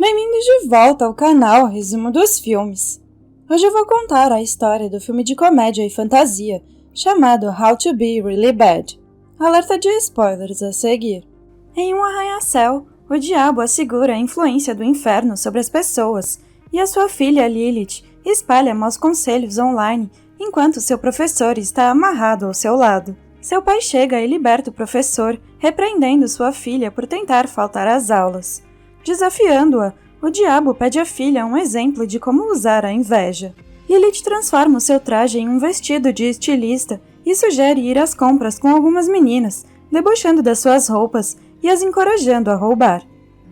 Bem-vindos de volta ao canal Resumo dos Filmes. Hoje eu vou contar a história do filme de comédia e fantasia chamado How to Be Really Bad. Alerta de spoilers a seguir. Em um arranha-céu, o diabo assegura a influência do inferno sobre as pessoas e a sua filha Lilith espalha maus conselhos online enquanto seu professor está amarrado ao seu lado. Seu pai chega e liberta o professor, repreendendo sua filha por tentar faltar às aulas. Desafiando-a, o diabo pede à filha um exemplo de como usar a inveja. Lilith transforma o seu traje em um vestido de estilista e sugere ir às compras com algumas meninas, debochando das suas roupas e as encorajando a roubar.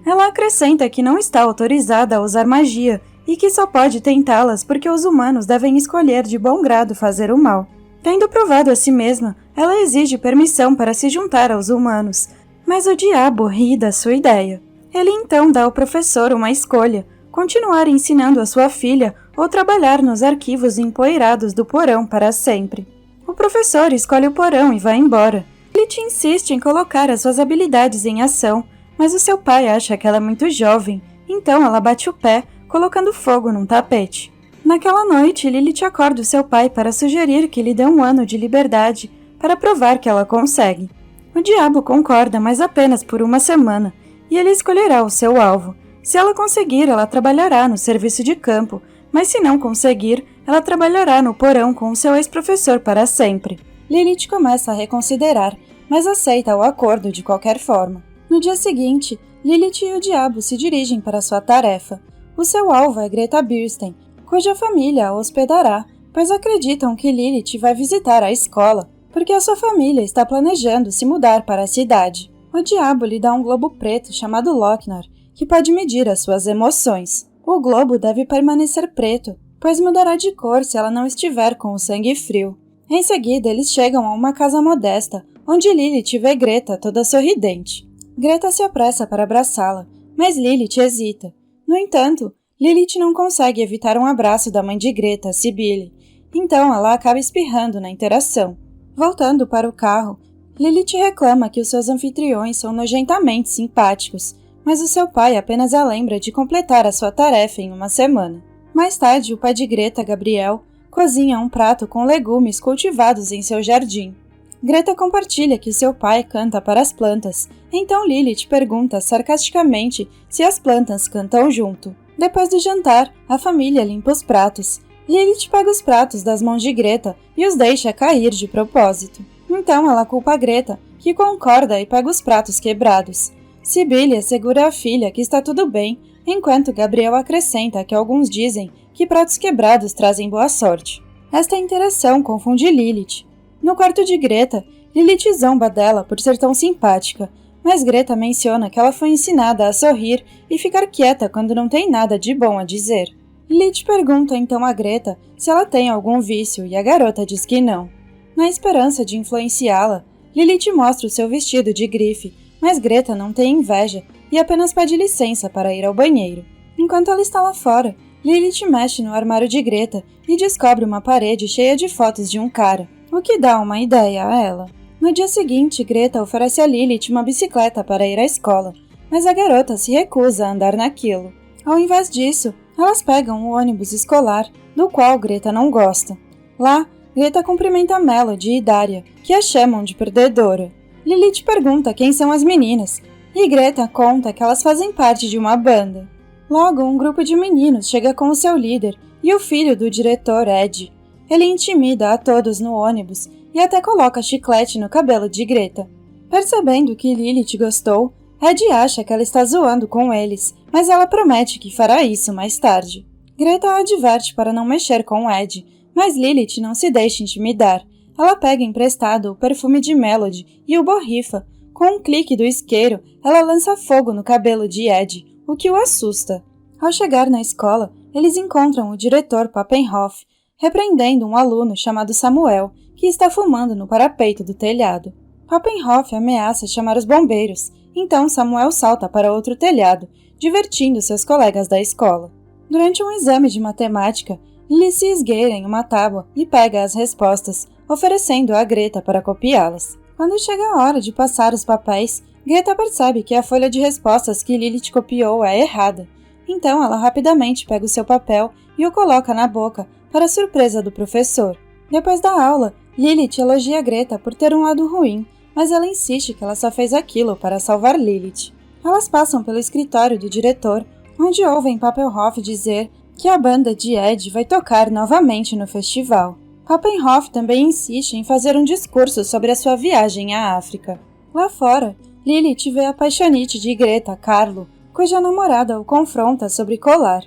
Ela acrescenta que não está autorizada a usar magia e que só pode tentá-las porque os humanos devem escolher de bom grado fazer o mal. Tendo provado a si mesma, ela exige permissão para se juntar aos humanos, mas o diabo ri da sua ideia. Ele então dá ao professor uma escolha, continuar ensinando a sua filha ou trabalhar nos arquivos empoeirados do porão para sempre. O professor escolhe o porão e vai embora. Lilith insiste em colocar as suas habilidades em ação, mas o seu pai acha que ela é muito jovem, então ela bate o pé, colocando fogo num tapete. Naquela noite, Lilith acorda o seu pai para sugerir que lhe dê um ano de liberdade para provar que ela consegue. O diabo concorda, mas apenas por uma semana, e ele escolherá o seu alvo. Se ela conseguir, ela trabalhará no serviço de campo, mas se não conseguir, ela trabalhará no porão com o seu ex-professor para sempre. Lilith começa a reconsiderar, mas aceita o acordo de qualquer forma. No dia seguinte, Lilith e o diabo se dirigem para sua tarefa. O seu alvo é Greta Birsten, cuja família a hospedará, pois acreditam que Lilith vai visitar a escola, porque a sua família está planejando se mudar para a cidade. O diabo lhe dá um globo preto chamado Lochnar, que pode medir as suas emoções. O globo deve permanecer preto, pois mudará de cor se ela não estiver com o sangue frio. Em seguida, eles chegam a uma casa modesta, onde Lilith vê Greta toda sorridente. Greta se apressa para abraçá-la, mas Lilith hesita. No entanto, Lilith não consegue evitar um abraço da mãe de Greta, Sibylle, então ela acaba espirrando na interação. Voltando para o carro, Lilith reclama que os seus anfitriões são nojentamente simpáticos, mas o seu pai apenas a lembra de completar a sua tarefa em uma semana. Mais tarde, o pai de Greta, Gabriel, cozinha um prato com legumes cultivados em seu jardim. Greta compartilha que seu pai canta para as plantas, então Lilith pergunta sarcasticamente se as plantas cantam junto. Depois do jantar, a família limpa os pratos. Lilith pega os pratos das mãos de Greta e os deixa cair de propósito. Então ela culpa a Greta, que concorda e pega os pratos quebrados. Sibylle assegura à filha que está tudo bem, enquanto Gabriel acrescenta que alguns dizem que pratos quebrados trazem boa sorte. Esta interação confunde Lilith. No quarto de Greta, Lilith zomba dela por ser tão simpática, mas Greta menciona que ela foi ensinada a sorrir e ficar quieta quando não tem nada de bom a dizer. Lilith pergunta então a Greta se ela tem algum vício e a garota diz que não. Na esperança de influenciá-la, Lilith mostra o seu vestido de grife, mas Greta não tem inveja e apenas pede licença para ir ao banheiro. Enquanto ela está lá fora, Lilith mexe no armário de Greta e descobre uma parede cheia de fotos de um cara, o que dá uma ideia a ela. No dia seguinte, Greta oferece a Lilith uma bicicleta para ir à escola, mas a garota se recusa a andar naquilo. Ao invés disso, elas pegam o ônibus escolar, do qual Greta não gosta. Lá, Greta cumprimenta Melody e Daria, que a chamam de perdedora. Lilith pergunta quem são as meninas, e Greta conta que elas fazem parte de uma banda. Logo, um grupo de meninos chega com o seu líder e o filho do diretor, Ed. Ele intimida a todos no ônibus e até coloca chiclete no cabelo de Greta. Percebendo que Lilith gostou, Ed acha que ela está zoando com eles, mas ela promete que fará isso mais tarde. Greta a adverte para não mexer com Ed, mas Lilith não se deixa intimidar. Ela pega emprestado o perfume de Melody e o borrifa. Com um clique do isqueiro, ela lança fogo no cabelo de Ed, o que o assusta. Ao chegar na escola, eles encontram o diretor Papenhoff, repreendendo um aluno chamado Samuel, que está fumando no parapeito do telhado. Papenhoff ameaça chamar os bombeiros, então Samuel salta para outro telhado, divertindo seus colegas da escola. Durante um exame de matemática, Lily se esgueira em uma tábua e pega as respostas, oferecendo a Greta para copiá-las. Quando chega a hora de passar os papéis, Greta percebe que a folha de respostas que Lilith copiou é errada, Então ela rapidamente pega o seu papel e o coloca na boca, para a surpresa do professor. Depois da aula, Lilith elogia Greta por ter um lado ruim, mas ela insiste que ela só fez aquilo para salvar Lilith. Elas passam pelo escritório do diretor, onde ouvem Papelhoff dizer que a banda de Ed vai tocar novamente no festival. Papelhoff também insiste em fazer um discurso sobre a sua viagem à África. Lá fora, Lilith vê a paixonite de Greta, Carlo, cuja namorada o confronta sobre colar.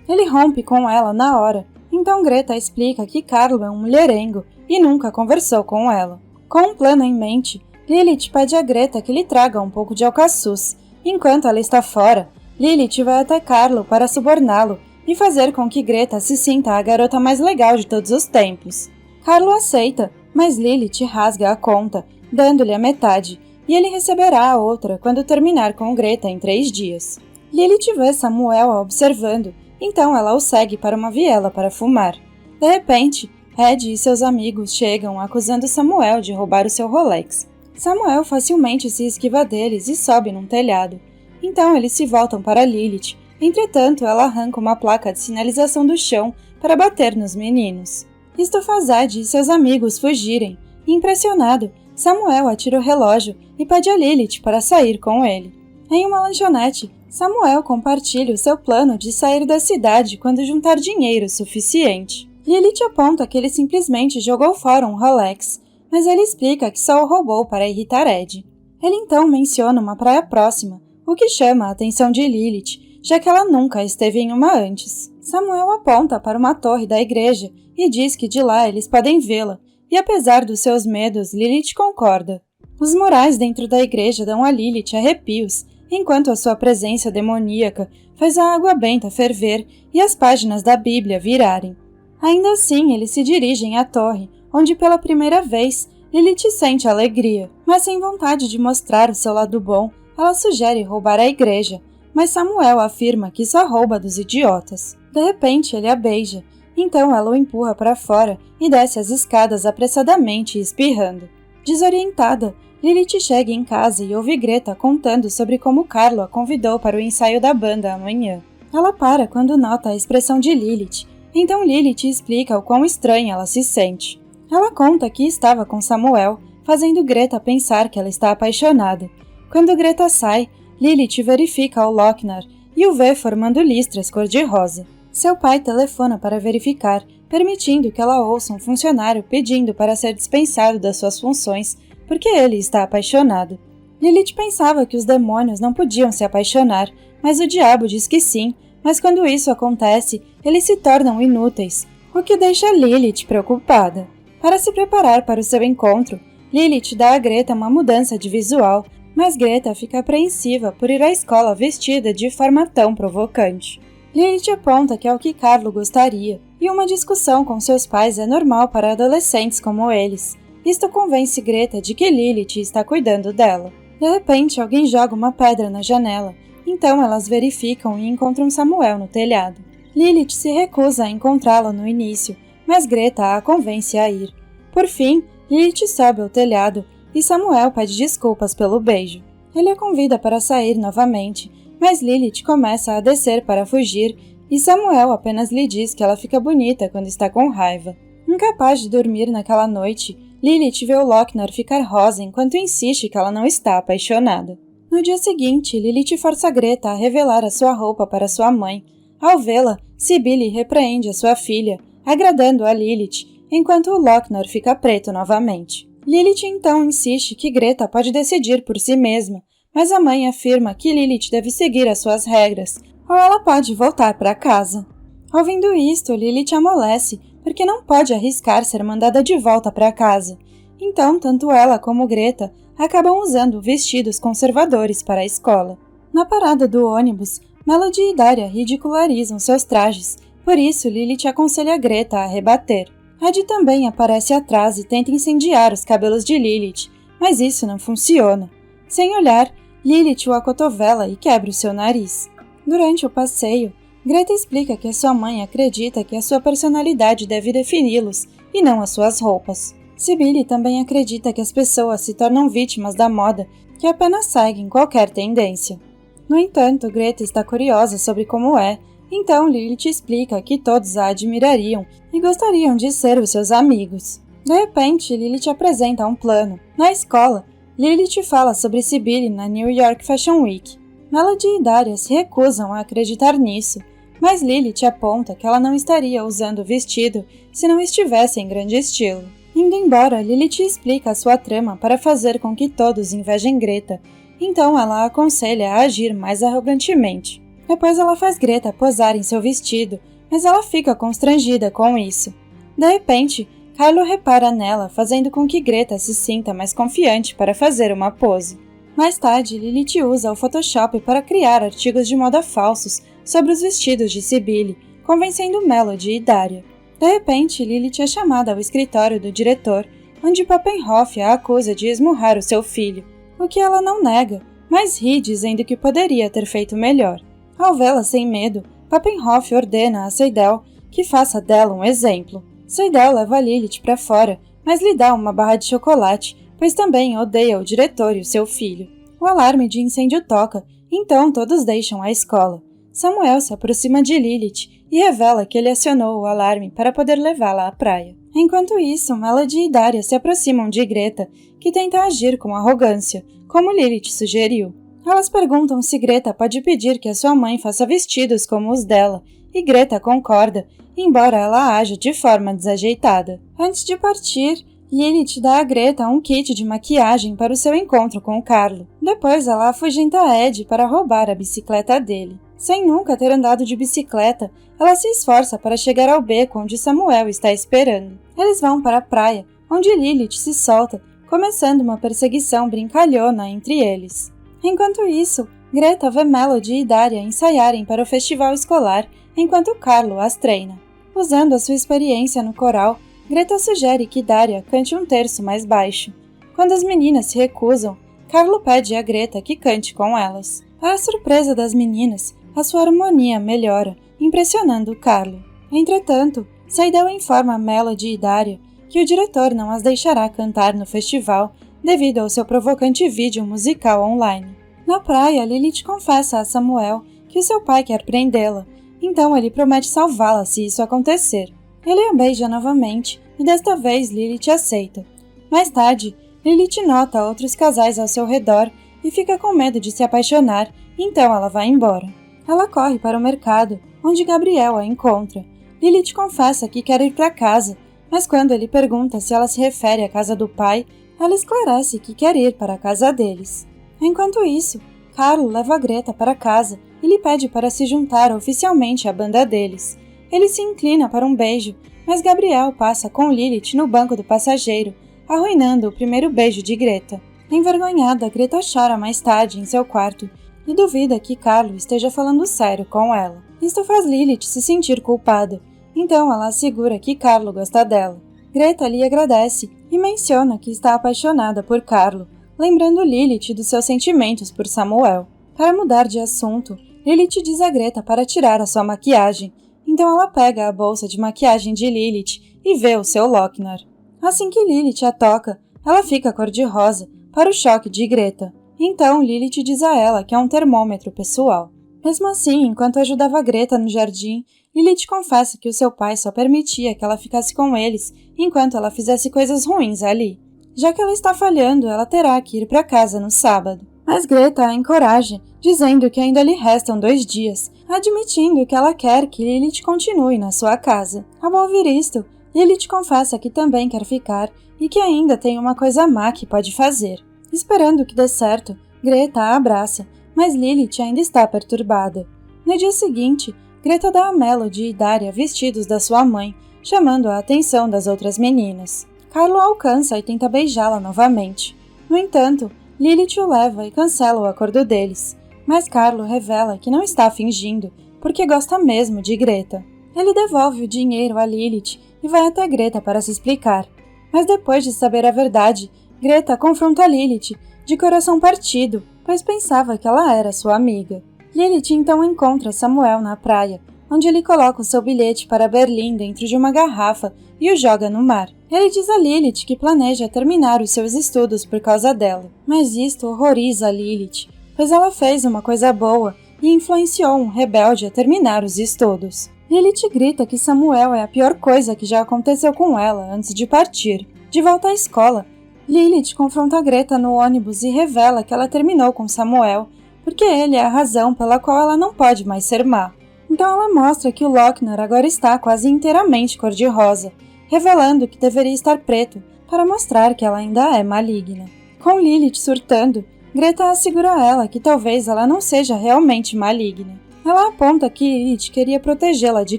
Ele rompe com ela na hora, então Greta explica que Carlo é um mulherengo e nunca conversou com ela. Com um plano em mente, Lilith pede a Greta que lhe traga um pouco de alcaçuz. Enquanto ela está fora, Lilith vai até Carlo para suborná-lo e fazer com que Greta se sinta a garota mais legal de todos os tempos. Carlo aceita, mas Lilith rasga a conta, dando-lhe a metade, e ele receberá a outra quando terminar com Greta em 3 dias. Lilith vê Samuel a observando, então ela o segue para uma viela para fumar. De repente, Ed e seus amigos chegam acusando Samuel de roubar o seu Rolex. Samuel facilmente se esquiva deles e sobe num telhado. Então eles se voltam para Lilith, entretanto ela arranca uma placa de sinalização do chão para bater nos meninos. Isto faz Ed e seus amigos fugirem. Impressionado, Samuel atira o relógio e pede a Lilith para sair com ele. Em uma lanchonete, Samuel compartilha o seu plano de sair da cidade quando juntar dinheiro suficiente. Lilith aponta que ele simplesmente jogou fora um Rolex, mas ele explica que só o roubou para irritar Ed. Ele então menciona uma praia próxima, o que chama a atenção de Lilith, já que ela nunca esteve em uma antes. Samuel aponta para uma torre da igreja e diz que de lá eles podem vê-la, e apesar dos seus medos, Lilith concorda. Os murais dentro da igreja dão a Lilith arrepios, enquanto a sua presença demoníaca faz a água benta ferver e as páginas da Bíblia virarem. Ainda assim, eles se dirigem à torre, onde pela primeira vez Lilith sente alegria, mas sem vontade de mostrar o seu lado bom, ela sugere roubar a igreja, mas Samuel afirma que só rouba dos idiotas. De repente, ele a beija, então ela o empurra para fora e desce as escadas apressadamente espirrando. Desorientada, Lilith chega em casa e ouve Greta contando sobre como Carlo a convidou para o ensaio da banda amanhã. Ela para quando nota a expressão de Lilith, então Lilith explica o quão estranha ela se sente. Ela conta que estava com Samuel, fazendo Greta pensar que ela está apaixonada. Quando Greta sai, Lilith verifica o Lochner e o vê formando listras cor-de-rosa. Seu pai telefona para verificar, permitindo que ela ouça um funcionário pedindo para ser dispensado das suas funções porque ele está apaixonado. Lilith pensava que os demônios não podiam se apaixonar, mas o diabo diz que sim, mas quando isso acontece, eles se tornam inúteis, o que deixa Lilith preocupada. Para se preparar para o seu encontro, Lilith dá a Greta uma mudança de visual, mas Greta fica apreensiva por ir à escola vestida de forma tão provocante. Lilith aponta que é o que Carlo gostaria, e uma discussão com seus pais é normal para adolescentes como eles. Isto convence Greta de que Lilith está cuidando dela. De repente, alguém joga uma pedra na janela, então elas verificam e encontram Samuel no telhado. Lilith se recusa a encontrá-lo no início, mas Greta a convence a ir. Por fim, Lilith sobe ao telhado e Samuel pede desculpas pelo beijo. Ele a convida para sair novamente, mas Lilith começa a descer para fugir e Samuel apenas lhe diz que ela fica bonita quando está com raiva. Incapaz de dormir naquela noite, Lilith vê o Lochner ficar rosa enquanto insiste que ela não está apaixonada. No dia seguinte, Lilith força Greta a revelar a sua roupa para sua mãe. Ao vê-la, Cybele repreende a sua filha, agradando a Lilith, enquanto o Lochner fica preto novamente. Lilith então insiste que Greta pode decidir por si mesma, mas a mãe afirma que Lilith deve seguir as suas regras, ou ela pode voltar para casa. Ouvindo isto, Lilith amolece, porque não pode arriscar ser mandada de volta para casa. Então, tanto ela como Greta acabam usando vestidos conservadores para a escola. Na parada do ônibus, Melody e Daria ridicularizam seus trajes, por isso Lilith aconselha Greta a rebater. Ed também aparece atrás e tenta incendiar os cabelos de Lilith, mas isso não funciona. Sem olhar, Lilith o acotovela e quebra o seu nariz. Durante o passeio, Greta explica que a sua mãe acredita que a sua personalidade deve defini-los e não as suas roupas. Cybele também acredita que as pessoas se tornam vítimas da moda, que apenas seguem qualquer tendência. No entanto, Greta está curiosa sobre como é, então Lilith explica que todos a admirariam e gostariam de ser os seus amigos. De repente, Lilith apresenta um plano. Na escola, Lilith fala sobre Cybele na New York Fashion Week. Melody e Daria se recusam a acreditar nisso, mas Lilith aponta que ela não estaria usando o vestido se não estivesse em grande estilo. Indo embora, Lilith explica a sua trama para fazer com que todos invejem Greta, então ela a aconselha a agir mais arrogantemente. Depois ela faz Greta posar em seu vestido, mas ela fica constrangida com isso. De repente, Carlo repara nela, fazendo com que Greta se sinta mais confiante para fazer uma pose. Mais tarde, Lilith usa o Photoshop para criar artigos de moda falsos sobre os vestidos de Cybele, convencendo Melody e Daria. De repente, Lilith é chamada ao escritório do diretor, onde Papenhoff a acusa de esmurrar o seu filho, o que ela não nega, mas ri dizendo que poderia ter feito melhor. Ao vê-la sem medo, Papenhoff ordena a Seidel que faça dela um exemplo. Seidel leva Lilith para fora, mas lhe dá uma barra de chocolate, pois também odeia o diretor e o seu filho. O alarme de incêndio toca, então todos deixam a escola. Samuel se aproxima de Lilith e revela que ele acionou o alarme para poder levá-la à praia. Enquanto isso, Melody e Daria se aproximam de Greta, que tenta agir com arrogância, como Lilith sugeriu. Elas perguntam se Greta pode pedir que a sua mãe faça vestidos como os dela, e Greta concorda, embora ela haja de forma desajeitada. Antes de partir, Lilith dá a Greta um kit de maquiagem para o seu encontro com o Carlo. Depois ela afugenta Ed para roubar a bicicleta dele. Sem nunca ter andado de bicicleta, ela se esforça para chegar ao beco onde Samuel está esperando. Eles vão para a praia, onde Lilith se solta, começando uma perseguição brincalhona entre eles. Enquanto isso, Greta vê Melody e Daria ensaiarem para o festival escolar, enquanto Carlo as treina. Usando a sua experiência no coral, Greta sugere que Daria cante um terço mais baixo. Quando as meninas se recusam, Carlo pede a Greta que cante com elas. Para a surpresa das meninas, a sua harmonia melhora, impressionando Carlo. Entretanto, Seidel informa Melody e Daria que o diretor não as deixará cantar no festival devido ao seu provocante vídeo musical online. Na praia, Lilith confessa a Samuel que o seu pai quer prendê-la, então ele promete salvá-la se isso acontecer. Ele a beija novamente, e desta vez Lilith aceita. Mais tarde, Lilith nota outros casais ao seu redor e fica com medo de se apaixonar, então ela vai embora. Ela corre para o mercado, onde Gabriel a encontra. Lilith confessa que quer ir para casa, mas quando ele pergunta se ela se refere à casa do pai, ela esclarece que quer ir para a casa deles. Enquanto isso, Carlo leva Greta para casa e lhe pede para se juntar oficialmente à banda deles. Ele se inclina para um beijo, mas Gabriel passa com Lilith no banco do passageiro, arruinando o primeiro beijo de Greta. Envergonhada, Greta chora mais tarde em seu quarto e duvida que Carlo esteja falando sério com ela. Isto faz Lilith se sentir culpada, então ela assegura que Carlo gosta dela. Greta lhe agradece e menciona que está apaixonada por Carlo, lembrando Lilith dos seus sentimentos por Samuel. Para mudar de assunto, Lilith diz a Greta para tirar a sua maquiagem, então ela pega a bolsa de maquiagem de Lilith e vê o seu Lochner. Assim que Lilith a toca, ela fica cor-de-rosa para o choque de Greta. Então Lilith diz a ela que é um termômetro pessoal. Mesmo assim, enquanto ajudava Greta no jardim, Lilith confessa que o seu pai só permitia que ela ficasse com eles enquanto ela fizesse coisas ruins ali. Já que ela está falhando, ela terá que ir para casa no sábado. Mas Greta a encoraja, dizendo que ainda lhe restam 2 dias, admitindo que ela quer que Lilith continue na sua casa. Ao ouvir isto, Lilith confessa que também quer ficar e que ainda tem uma coisa má que pode fazer. Esperando que dê certo, Greta a abraça, mas Lilith ainda está perturbada. No dia seguinte, Greta dá a Melody e Daria vestidos da sua mãe, chamando a atenção das outras meninas. Carlo a alcança e tenta beijá-la novamente. No entanto, Lilith o leva e cancela o acordo deles, mas Carlo revela que não está fingindo, porque gosta mesmo de Greta. Ele devolve o dinheiro a Lilith e vai até Greta para se explicar, mas depois de saber a verdade, Greta confronta Lilith, de coração partido, pois pensava que ela era sua amiga. Lilith então encontra Samuel na praia, onde ele coloca o seu bilhete para Berlim dentro de uma garrafa e o joga no mar. Ele diz a Lilith que planeja terminar os seus estudos por causa dela, mas isto horroriza Lilith, pois ela fez uma coisa boa e influenciou um rebelde a terminar os estudos. Lilith grita que Samuel é a pior coisa que já aconteceu com ela antes de partir. De volta à escola, Lilith confronta Greta no ônibus e revela que ela terminou com Samuel porque ele é a razão pela qual ela não pode mais ser má. Então ela mostra que o Lochner agora está quase inteiramente cor-de-rosa, revelando que deveria estar preto para mostrar que ela ainda é maligna. Com Lilith surtando, Greta assegura a ela que talvez ela não seja realmente maligna. Ela aponta que Lilith queria protegê-la de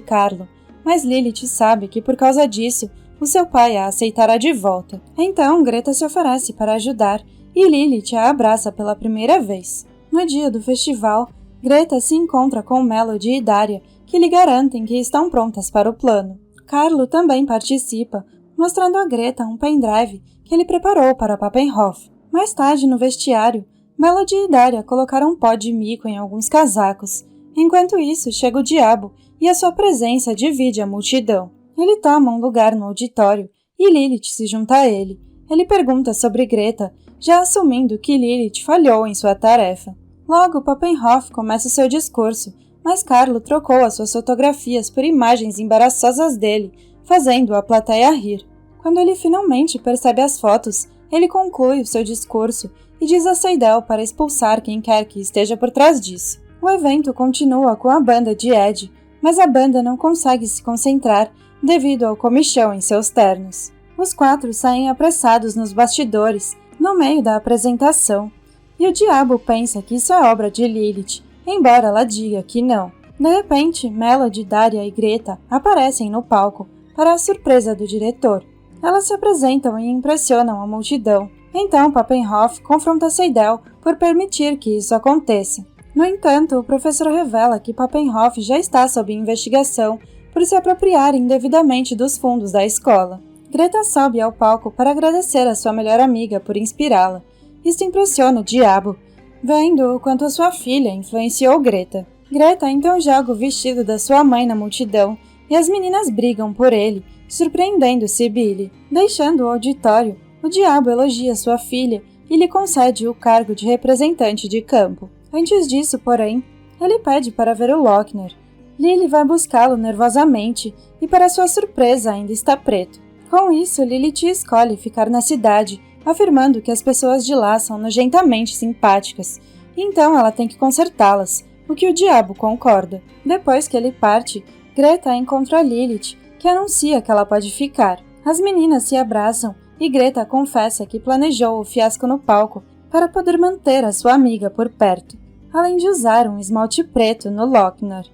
Carlo, mas Lilith sabe que por causa disso, o seu pai a aceitará de volta. Então Greta se oferece para ajudar e Lilith a abraça pela primeira vez. No dia do festival, Greta se encontra com Melody e Daria, que lhe garantem que estão prontas para o plano. Carlo também participa, mostrando a Greta um pendrive que ele preparou para Papenhof. Mais tarde, no vestiário, Melody e Daria colocaram um pó de mico em alguns casacos. Enquanto isso, chega o diabo e a sua presença divide a multidão. Ele toma um lugar no auditório e Lilith se junta a ele. Ele pergunta sobre Greta, já assumindo que Lilith falhou em sua tarefa. Logo, Papenhof começa o seu discurso, mas Carlo trocou as suas fotografias por imagens embaraçosas dele, fazendo a plateia rir. Quando ele finalmente percebe as fotos, ele conclui o seu discurso e diz a Seidel para expulsar quem quer que esteja por trás disso. O evento continua com a banda de Ed, mas a banda não consegue se concentrar devido ao comichão em seus ternos. Os 4 saem apressados nos bastidores, no meio da apresentação, e o diabo pensa que isso é obra de Lilith, embora ela diga que não. De repente, Melody, Daria e Greta aparecem no palco, para a surpresa do diretor. Elas se apresentam e impressionam a multidão. Então Papenhof confronta Seidel por permitir que isso aconteça. No entanto, o professor revela que Papenhof já está sob investigação por se apropriar indevidamente dos fundos da escola. Greta sobe ao palco para agradecer a sua melhor amiga por inspirá-la. Isso impressiona o diabo, vendo o quanto a sua filha influenciou Greta. Greta então joga o vestido da sua mãe na multidão e as meninas brigam por ele, surpreendendo Cibele. Deixando o auditório, o diabo elogia sua filha e lhe concede o cargo de representante de campo. Antes disso, porém, ele pede para ver o Lochner. Lily vai buscá-lo nervosamente e, para sua surpresa, ainda está preto. Com isso, Lilith escolhe ficar na cidade, afirmando que as pessoas de lá são nojentamente simpáticas, e então ela tem que consertá-las, o que o diabo concorda. Depois que ele parte, Greta encontra Lilith, que anuncia que ela pode ficar. As meninas se abraçam e Greta confessa que planejou o fiasco no palco para poder manter a sua amiga por perto, além de usar um esmalte preto no Lochner.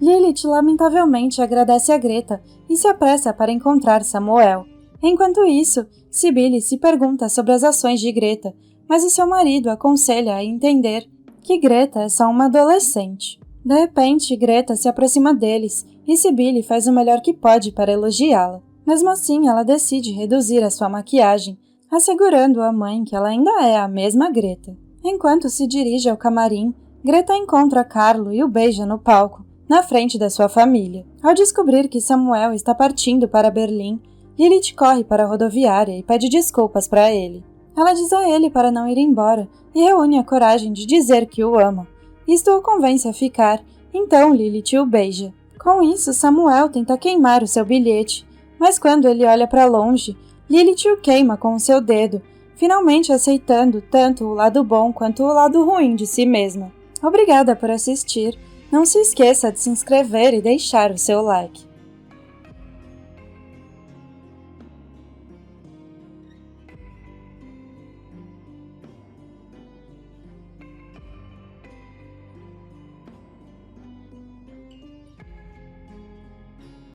Lilith lamentavelmente agradece a Greta e se apressa para encontrar Samuel. Enquanto isso, Cibele se pergunta sobre as ações de Greta, mas o seu marido aconselha a entender que Greta é só uma adolescente. De repente, Greta se aproxima deles e Cibele faz o melhor que pode para elogiá-la. Mesmo assim, ela decide reduzir a sua maquiagem, assegurando à mãe que ela ainda é a mesma Greta. Enquanto se dirige ao camarim, Greta encontra Carlo e o beija no palco, na frente da sua família. Ao descobrir que Samuel está partindo para Berlim, Lilith corre para a rodoviária e pede desculpas para ele. Ela diz a ele para não ir embora e reúne a coragem de dizer que o ama. Isto o convence a ficar, então Lilith o beija. Com isso, Samuel tenta queimar o seu bilhete, mas quando ele olha para longe, Lilith o queima com o seu dedo, finalmente aceitando tanto o lado bom quanto o lado ruim de si mesma. Obrigada por assistir. Não se esqueça de se inscrever e deixar o seu like.